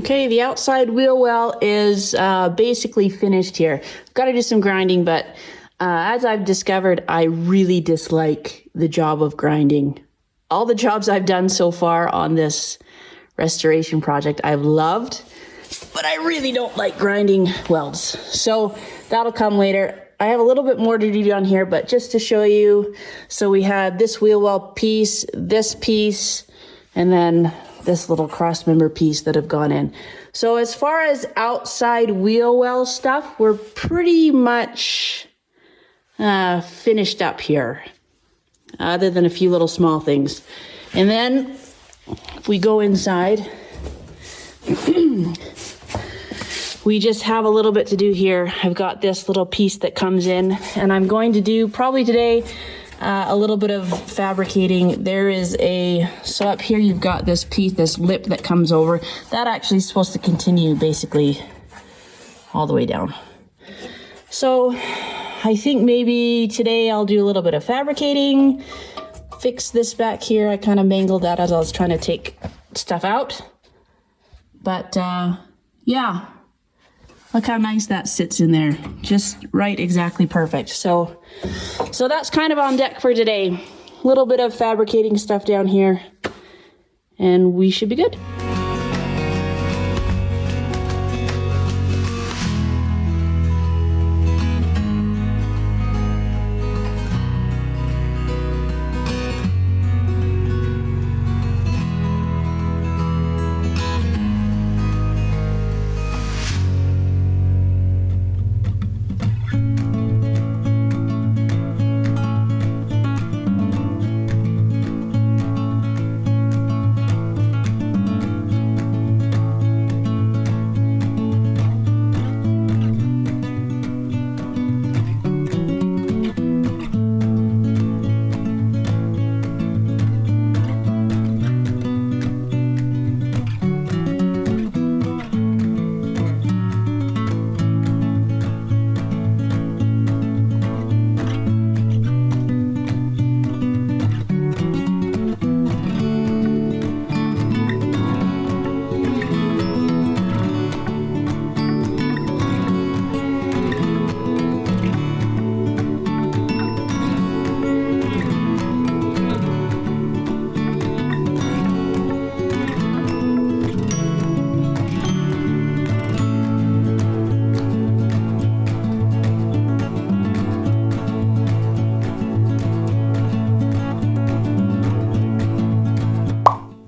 Okay, the outside wheel well is basically finished here. I've got to do some grinding, but as I've discovered, I really dislike the job of grinding. All the jobs I've done so far on this restoration project I've loved, but I really don't like grinding welds. So that'll come later. I have a little bit more to do down here, but just to show you, so we had this wheel well piece, this piece, and then this little cross member piece that have gone in. So as far as outside wheel well stuff, we're pretty much finished up here, other than a few little small things. And then if we go inside, we just have a little bit to do here. I've got this little piece that comes in, and I'm going to do probably today a little bit of fabricating. So up here you've got this piece, this lip that comes over. That actually is supposed to continue basically all the way down. So I think maybe today I'll do a little bit of fabricating, fix this back here. I kind of mangled that as I was trying to take stuff out. But yeah, look how nice that sits in there. Just right, exactly perfect. So that's kind of on deck for today. A little bit of fabricating stuff down here, and we should be good.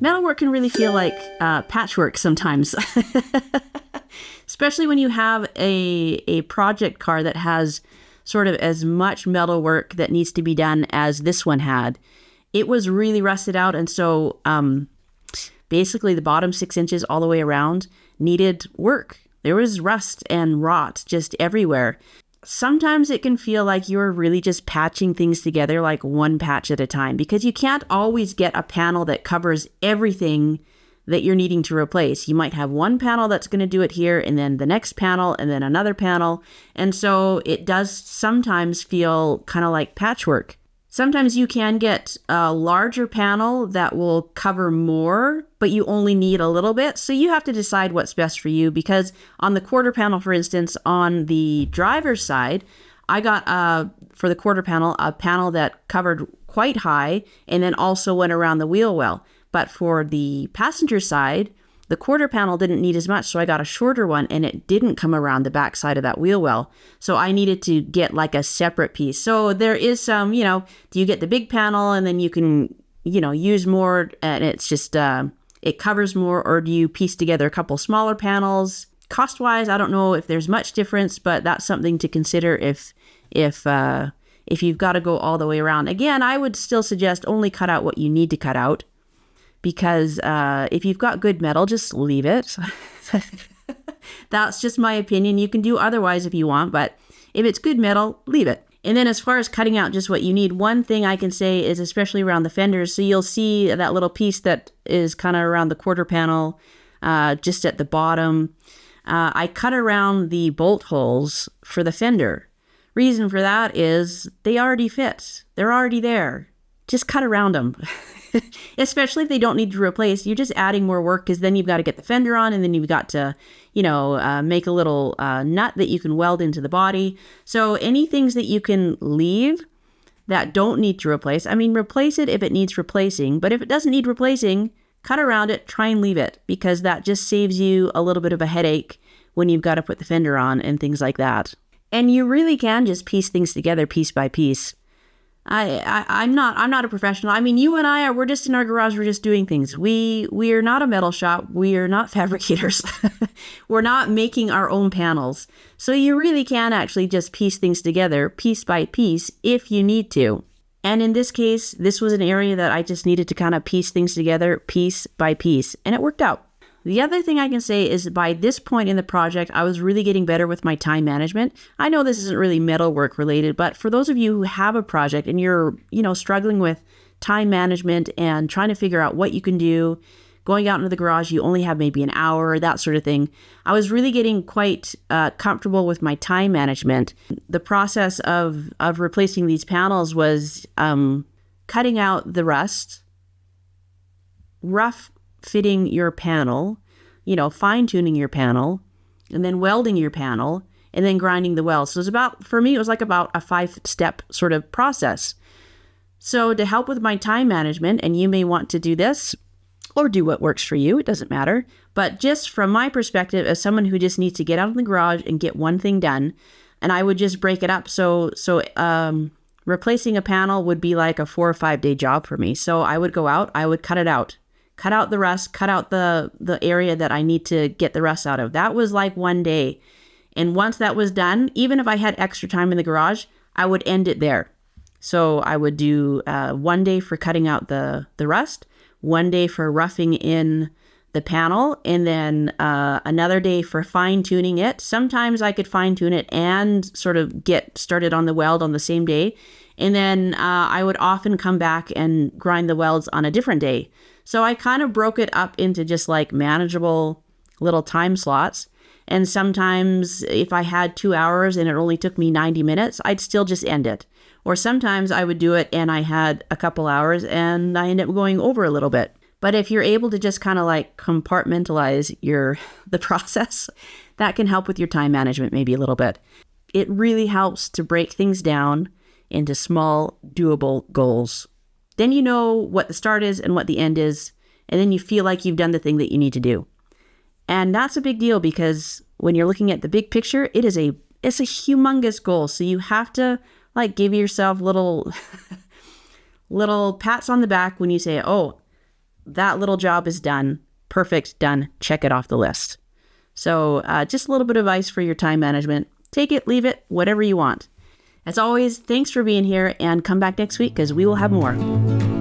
Metalwork can really feel like patchwork sometimes, especially when you have a project car that has sort of as much metalwork that needs to be done as this one had. It was really rusted out, and so basically the bottom 6 inches all the way around needed work. There was rust and rot just everywhere. Sometimes it can feel like you're really just patching things together like one patch at a time, because you can't always get a panel that covers everything that you're needing to replace. You might have one panel that's going to do it here, and then the next panel, and then another panel. And so it does sometimes feel kind of like patchwork. Sometimes you can get a larger panel that will cover more, but you only need a little bit. So you have to decide what's best for you, because on the quarter panel, for instance, on the driver's side, I got, for the quarter panel, a panel that covered quite high and then also went around the wheel well. But for the passenger side, the quarter panel didn't need as much, so I got a shorter one, and it didn't come around the back side of that wheel well. So I needed to get like a separate piece. So there is some, do you get the big panel and then you can, use more and it's just, it covers more, or do you piece together a couple smaller panels? Cost-wise, I don't know if there's much difference, but that's something to consider if you've got to go all the way around. Again, I would still suggest only cut out what you need to cut out. Because if you've got good metal, just leave it. That's just my opinion. You can do otherwise if you want, but if it's good metal, leave it. And then as far as cutting out just what you need, one thing I can say is, especially around the fenders, so you'll see that little piece that is kind of around the quarter panel, just at the bottom. I cut around the bolt holes for the fender. Reason for that is they already fit. They're already there. Just cut around them. especially if they don't need to replace. You're just adding more work because then you've got to get the fender on, and then you've got to, make a little nut that you can weld into the body. So any things that you can leave that don't need to replace, replace it if it needs replacing. But if it doesn't need replacing, cut around it, try and leave it, because that just saves you a little bit of a headache when you've got to put the fender on and things like that. And you really can just piece things together piece by piece. I'm not a professional. You and I we're just in our garage. We're just doing things. We are not a metal shop. We are not fabricators. We're not making our own panels. So you really can actually just piece things together piece by piece if you need to. And in this case, this was an area that I just needed to kind of piece things together piece by piece, and it worked out. The other thing I can say is by this point in the project, I was really getting better with my time management. I know this isn't really metalwork related, but for those of you who have a project and you're, struggling with time management and trying to figure out what you can do, going out into the garage, you only have maybe an hour, that sort of thing. I was really getting quite comfortable with my time management. The process of replacing these panels was cutting out the rust, rough fitting your panel, fine-tuning your panel, and then welding your panel, and then grinding the welds. So for me, it was like about a 5-step sort of process. So to help with my time management, and you may want to do this or do what works for you, it doesn't matter. But just from my perspective, as someone who just needs to get out in the garage and get one thing done, and I would just break it up. So replacing a panel would be like a 4 or 5 day job for me. So I would go out, I would cut it out. Cut out the rust, cut out the area that I need to get the rust out of. That was like 1 day. And once that was done, even if I had extra time in the garage, I would end it there. So I would do 1 day for cutting out the rust, 1 day for roughing in the panel, and then another day for fine tuning it. Sometimes I could fine tune it and sort of get started on the weld on the same day. And then I would often come back and grind the welds on a different day. So I kind of broke it up into just like manageable little time slots. And sometimes if I had 2 hours and it only took me 90 minutes, I'd still just end it. Or sometimes I would do it and I had a couple hours and I ended up going over a little bit. But if you're able to just kind of like compartmentalize the process, that can help with your time management maybe a little bit. It really helps to break things down into small, doable goals. Then you know what the start is and what the end is, and then you feel like you've done the thing that you need to do. And that's a big deal because when you're looking at the big picture, it's a humongous goal. So you have to like give yourself little pats on the back when you say, oh, that little job is done. Perfect, done. Check it off the list. So just a little bit of advice for your time management. Take it, leave it, whatever you want. As always, thanks for being here and come back next week because we will have more.